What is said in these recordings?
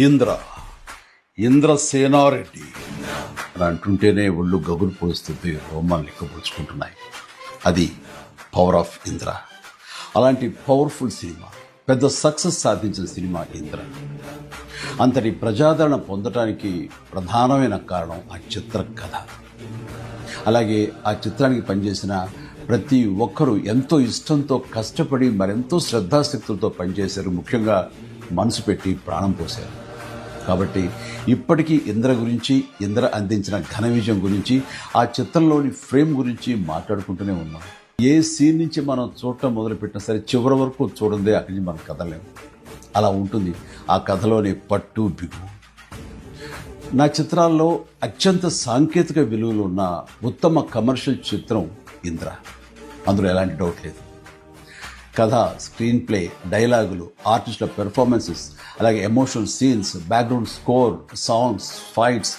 ఇంద్ర ఇంద్రసేనారెడ్డి అని అంటుంటేనే ఒళ్ళు గగురు పోస్తుంది, రోమాలు లెక్కపరుచుకుంటున్నాయి. అది పవర్ ఆఫ్ ఇంద్ర. అలాంటి పవర్ఫుల్ సినిమా, పెద్ద సక్సెస్ సాధించిన సినిమా ఇంద్ర. అంతటి ప్రజాదరణ పొందటానికి ప్రధానమైన కారణం ఆ చిత్ర కథ. అలాగే ఆ చిత్రానికి పనిచేసిన ప్రతి ఒక్కరూ ఎంతో ఇష్టంతో కష్టపడి మరెంతో శ్రద్ధాశక్తులతో పనిచేశారు. ముఖ్యంగా మనసు పెట్టి ప్రాణం పోశారు. కాబట్టి ఇప్పటికీ ఇంద్ర గురించి, ఇంద్ర అందించిన ఘన విజయం గురించి, ఆ చిత్రంలోని ఫ్రేమ్ గురించి మాట్లాడుకుంటూనే ఉన్నాం. ఏ సీన్ నుంచి మనం చూడటం మొదలుపెట్టినా సరే చివరి వరకు చూడందే అక్కడి నుంచి మనం కదలేము. అలా ఉంటుంది ఆ కథలోని పట్టు బిగు. నా చిత్రాల్లో అత్యంత సాంకేతిక విలువలు ఉన్న ఉత్తమ కమర్షియల్ చిత్రం ఇంద్ర. అందులో ఎలాంటి డౌట్ లేదు. కథ, స్క్రీన్ ప్లే, డైలాగులు, ఆర్టిస్టుల పెర్ఫార్మెన్సెస్, అలాగే emotional scenes, background score, songs, fights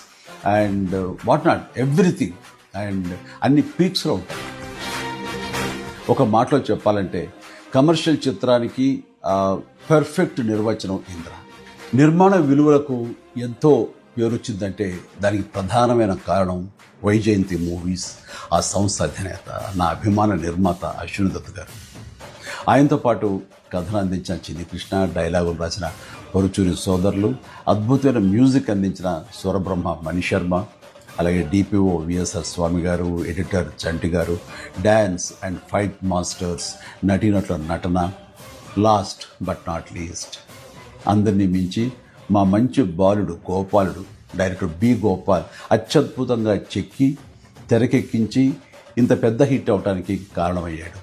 and what not, everything. And అన్ని పీక్స్లో ఉంటాయి. ఒక మాటలో చెప్పాలంటే కమర్షియల్ చిత్రానికి పర్ఫెక్ట్ నిర్వచనం ఇంద్ర. నిర్మాణ విలువలకు ఎంతో పేరొచ్చిందంటే దానికి ప్రధానమైన కారణం వైజయంతి మూవీస్, ఆ సంస్థ అధినేత, నా అభిమాన నిర్మాత అశ్విని దత్ గారు. ఆయనతో పాటు కథను అందించిన చిన్ని కృష్ణ, డైలాగులు రాసిన పరుచూరి సోదరులు, అద్భుతమైన మ్యూజిక్ అందించిన స్వరబ్రహ్మ మణిశర్మ, అలాగే డిపిఓ విఎస్ఆర్ స్వామి గారు, ఎడిటర్ చంటి గారు, డ్యాన్స్ అండ్ ఫైట్ మాస్టర్స్, నటీనటుల నటన, లాస్ట్ బట్ నాట్ లీస్ట్ అందరినీ మించి మా మంచి బాలుడు గోపాలుడు, డైరెక్టర్ బి గోపాల్ అత్యద్భుతంగా చెక్కి తెరకెక్కించి ఇంత పెద్ద హిట్ అవడానికి కారణమయ్యాడు.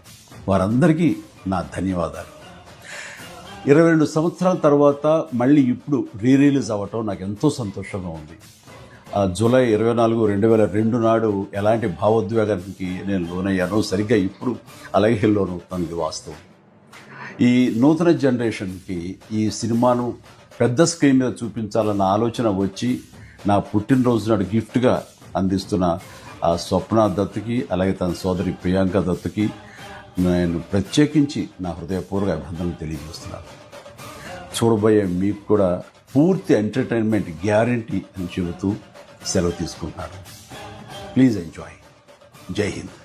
వారందరికీ నా ధన్యవాదాలు. 22 సంవత్సరాల తర్వాత మళ్ళీ ఇప్పుడు రిలీజ్ అవ్వటం నాకు ఎంతో సంతోషంగా ఉంది. జూలై 24, 2002 నాడు ఎలాంటి భావోద్వేగానికి నేను లోనయ్యానో సరిగ్గా ఇప్పుడు అలాగే లోనవుతాను. ఇది వాస్తవం. ఈ నూతన జనరేషన్కి ఈ సినిమాను పెద్ద స్క్రీన్ మీద చూపించాలన్న ఆలోచన వచ్చి నా పుట్టినరోజు నాడు గిఫ్ట్గా అందిస్తున్న స్వప్న దత్తుకి, అలాగే తన సోదరి ప్రియాంక దత్తుకి నేను ప్రత్యేకించి నా హృదయపూర్వక అభినందనలు తెలియజేస్తున్నాను. చూడబోయే మీకు కూడా పూర్తి ఎంటర్టైన్మెంట్ గ్యారంటీ అని చెబుతూ సెలవు తీసుకుంటున్నాను. Please enjoy. జై హింద్.